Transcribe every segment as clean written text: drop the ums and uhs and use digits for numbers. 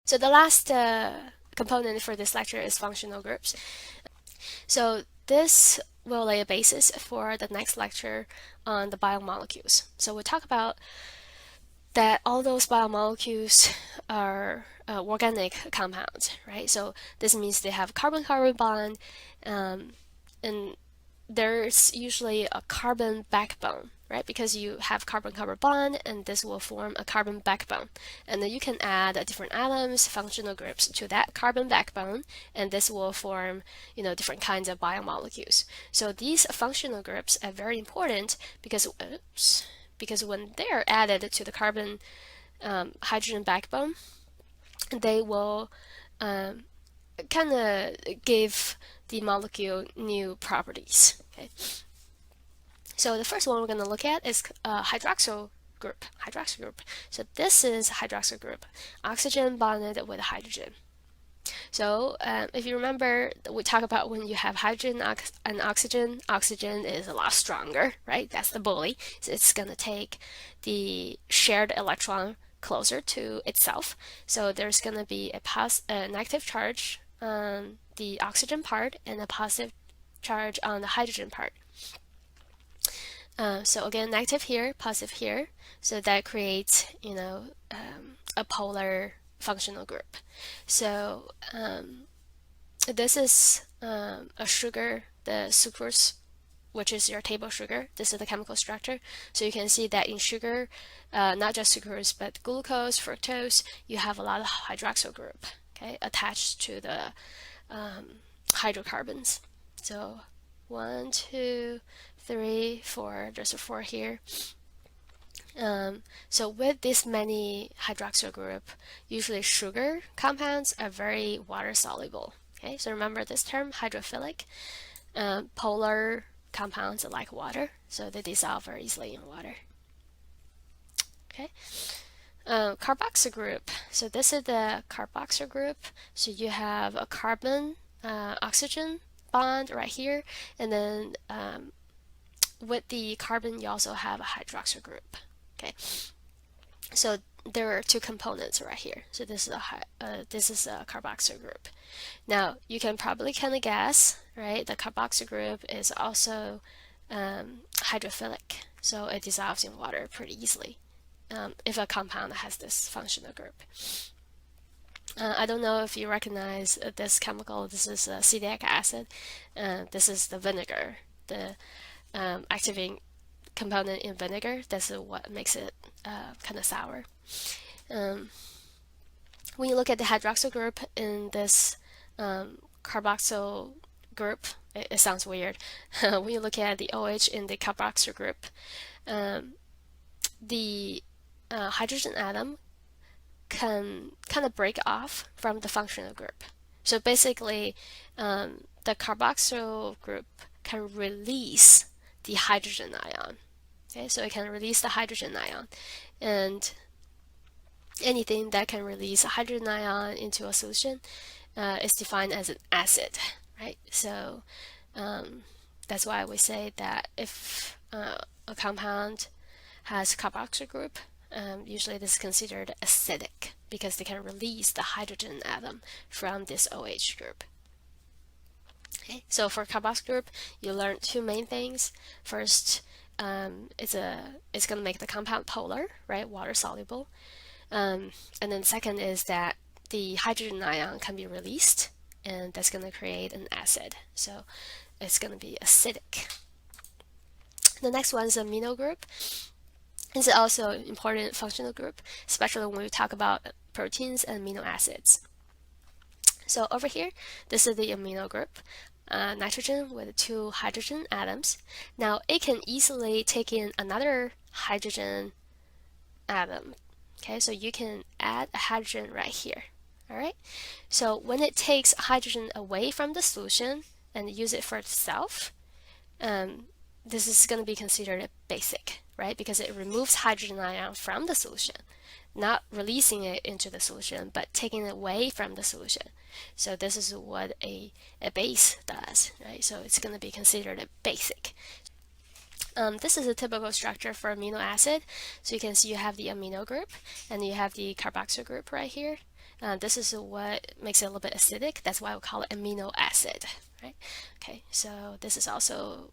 So the last component for this lecture is functional groups. So this will lay a basis for the next lecture on the biomolecules. So we'll talk about that all those biomolecules are organic compounds, right? So this means they have carbon-carbon bond, and there's usually a carbon backbone, right? Because you have carbon-carbon bond, and this will form a carbon backbone. And then you can add different atoms, functional groups to that carbon backbone, and this will form, different kinds of biomolecules. So these functional groups are very important because when they're added to the carbon hydrogen backbone, they will kind of give the molecule new properties. Okay, so the first one we're going to look at is hydroxyl group. Hydroxyl group. So this is hydroxyl group, oxygen bonded with hydrogen. So if you remember, we talk about when you have hydrogen and oxygen, oxygen is a lot stronger, right? That's the bully. So it's going to take the shared electron closer to itself. So there's going to be a negative charge on the oxygen part and a positive charge on the hydrogen part. So again, negative here, positive here. So that creates, a polar functional group. So this is a sugar, the sucrose, which is your table sugar. This is the chemical structure. So you can see that in sugar, not just sucrose, but glucose, fructose, you have a lot of hydroxyl group, okay, attached to the hydrocarbons. So 1, 2, 3, 4, there's a 4 here. So with this many hydroxyl group, usually sugar compounds are very water soluble. Okay, so remember this term, hydrophilic. Polar compounds are like water, so they dissolve very easily in water. Okay, carboxy group. So this is the carboxy group. So you have a carbon oxygen bond right here, and then with the carbon you also have a hydroxyl group. Okay, so there are two components right here. So this is a carboxyl group. Now you can probably kind of guess, right? The carboxyl group is also hydrophilic, so it dissolves in water pretty easily if a compound has this functional group. I don't know if you recognize this chemical. This is acetic acid. This is the vinegar, the activating component in vinegar. That's what makes it kind of sour. When you look at the hydroxyl group in this carboxyl group, it sounds weird. When you look at the OH in the carboxyl group, the hydrogen atom can kind of break off from the functional group. So basically, the carboxyl group can release the hydrogen ion. Okay, so it can release the hydrogen ion, and anything that can release a hydrogen ion into a solution is defined as an acid, right? So that's why we say that if a compound has carboxyl group, usually this is considered acidic because they can release the hydrogen atom from this OH group. Okay, so for carboxyl group, you learn two main things. First, it's going to make the compound polar, right, water soluble. And then second is that the hydrogen ion can be released, and that's going to create an acid. So it's going to be acidic. The next one is amino group. It's also an important functional group, especially when we talk about proteins and amino acids. So over here, this is the amino group. Nitrogen with 2 hydrogen atoms. Now it can easily take in another hydrogen atom. Okay, so you can add a hydrogen right here. All right, so when it takes hydrogen away from the solution and use it for itself, this is going to be considered basic, right? Because it removes hydrogen ion from the solution, not releasing it into the solution, but taking it away from the solution. So this is what a base does, right? So it's going to be considered a basic. This is a typical structure for amino acid. So you can see you have the amino group and you have the carboxyl group right here. This is what makes it a little bit acidic. That's why we call it amino acid, right? Okay, so this is also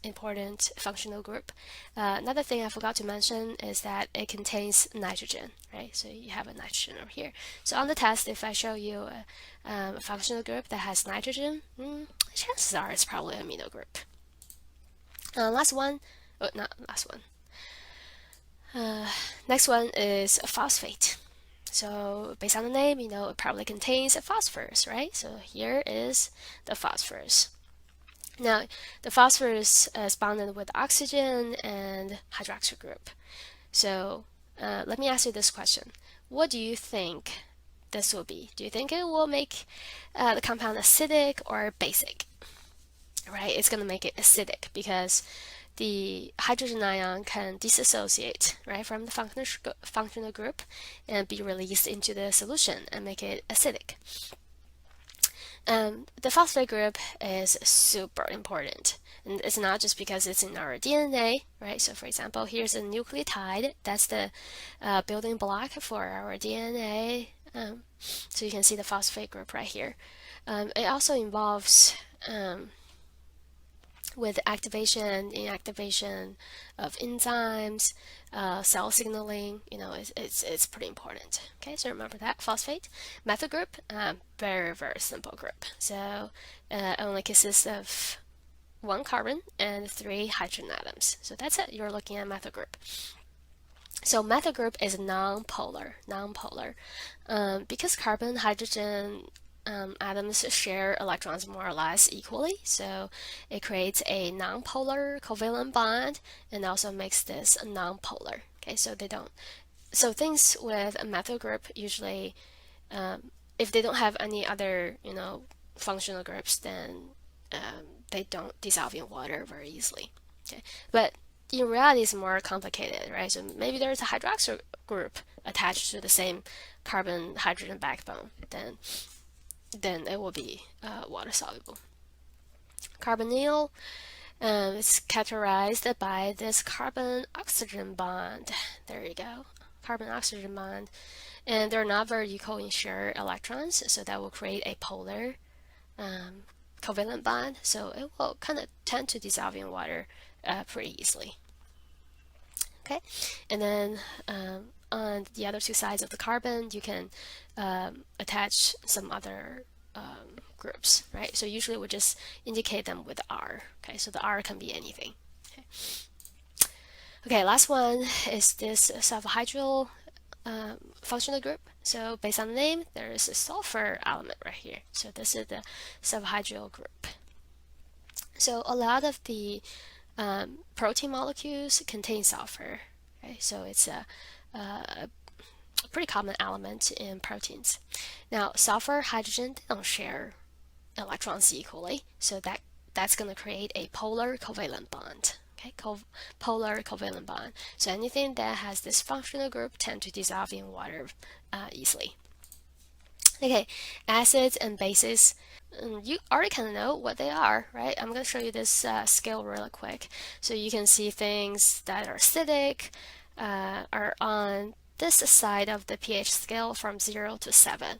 important functional group. Another thing I forgot to mention is that it contains nitrogen, right? So you have a nitrogen over here. So on the test, if I show you a functional group that has nitrogen, chances are it's probably an amino group. Last one, oh, not last one. Next one is a phosphate. So based on the name, you know, it probably contains a phosphorus, right? So here is the phosphorus. Now, the phosphorus is bonded with oxygen and hydroxyl group. So let me ask you this question. What do you think this will be? Do you think it will make the compound acidic or basic? Right, it's going to make it acidic because the hydrogen ion can dissociate, right, from the functional group and be released into the solution and make it acidic. The phosphate group is super important, and it's not just because it's in our DNA, right? So for example, here's a nucleotide. That's the building block for our DNA. So you can see the phosphate group right here. It also involves with activation, inactivation of enzymes, cell signaling, you know, it's pretty important. Okay, so remember that phosphate. Methyl group, very simple group. So it only consists of 1 carbon and 3 hydrogen atoms. So that's it. You're looking at methyl group. So methyl group is non-polar. Because carbon, hydrogen, atoms share electrons more or less equally, so it creates a nonpolar covalent bond and also makes this nonpolar. Okay, so they don't. So things with a methyl group usually, if they don't have any other, you know, functional groups, then they don't dissolve in water very easily. Okay, but in reality, it's more complicated, right? So maybe there's a hydroxyl group attached to the same carbon-hydrogen backbone, then it will be water soluble. Carbonyl is characterized by this carbon-oxygen bond. There you go, carbon-oxygen bond. And they're not very equal in shared electrons, so that will create a polar covalent bond. So it will kind of tend to dissolve in water pretty easily. Okay, and then on the other two sides of the carbon, you can attach some other groups, right? So usually we just indicate them with R. Okay, so the R can be anything. Okay, last one is this sulfhydryl functional group. So based on the name, there is a sulfur element right here. So this is the sulfhydryl group. So a lot of the protein molecules contain sulfur. Okay, so it's a pretty common element in proteins. Now, sulfur, hydrogen, they don't share electrons equally, so that's going to create a polar covalent bond. Okay, polar covalent bond. So anything that has this functional group tend to dissolve in water easily. Okay, acids and bases. You already kind of know what they are, right? I'm going to show you this scale really quick. So you can see things that are acidic are on this side of the pH scale from 0 to 7.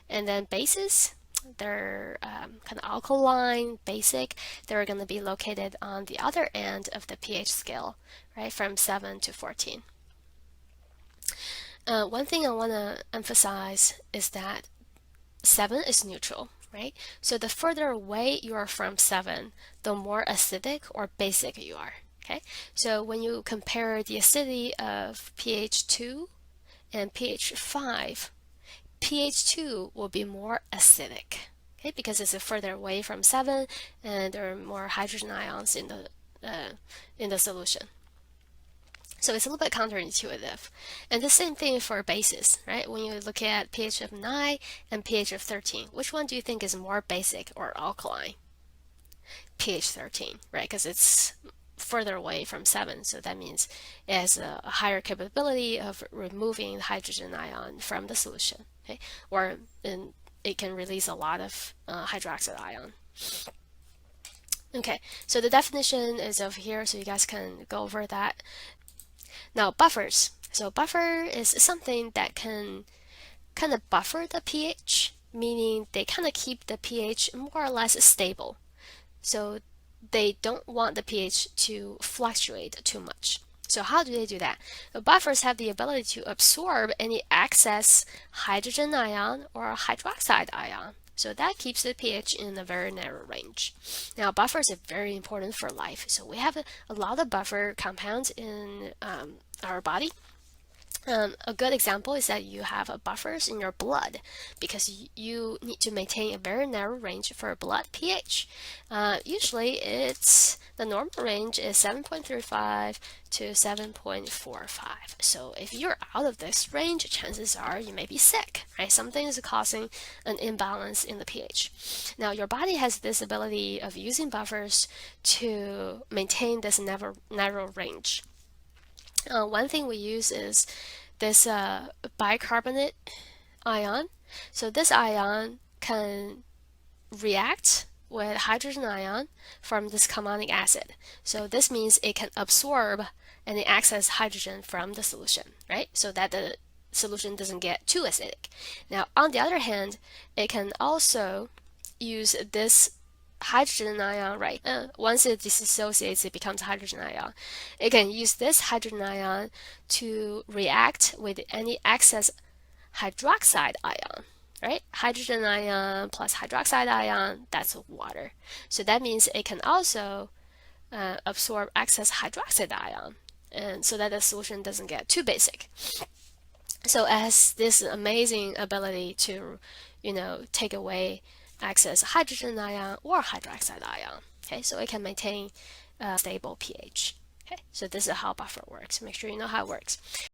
And then bases, they're kind of alkaline, basic. They're going to be located on the other end of the pH scale, right, from 7 to 14. One thing I want to emphasize is that 7 is neutral, right? So the further away you are from 7, the more acidic or basic you are, okay? So when you compare the acidity of pH 2 and pH 5, pH 2 will be more acidic, okay? Because it's further away from 7 and there are more hydrogen ions in the solution. So it's a little bit counterintuitive. And the same thing for bases, right? When you look at pH of 9 and pH of 13, which one do you think is more basic or alkaline? pH 13, right? Because it's further away from 7, so that means it has a higher capability of removing the hydrogen ion from the solution, okay? Or it can release a lot of hydroxide ion. Okay, so the definition is over here, so you guys can go over that. Now, buffers. So buffer is something that can kind of buffer the pH, meaning they kind of keep the pH more or less stable. So they don't want the pH to fluctuate too much. So how do they do that? The buffers have the ability to absorb any excess hydrogen ion or hydroxide ion. So that keeps the pH in a very narrow range. Now, buffers are very important for life. So we have a lot of buffer compounds in our body. A good example is that you have buffers in your blood because you need to maintain a very narrow range for blood pH. Usually, the normal range is 7.35 to 7.45. So if you're out of this range, chances are you may be sick, right? Something is causing an imbalance in the pH. Now, your body has this ability of using buffers to maintain this narrow range. One thing we use is this bicarbonate ion. So this ion can react with hydrogen ion from this carbonic acid. So this means it can absorb any excess hydrogen from the solution, right? So that the solution doesn't get too acidic. Now, on the other hand, it can also use this hydrogen ion, right? Once it dissociates, it becomes hydrogen ion. It can use this hydrogen ion to react with any excess hydroxide ion, right? Hydrogen ion plus hydroxide ion, that's water. So that means it can also absorb excess hydroxide ion, and so that the solution doesn't get too basic. So it has this amazing ability to, take away excess hydrogen ion or hydroxide ion. Okay, so it can maintain a stable pH. Okay, so this is how buffer works. Make sure you know how it works.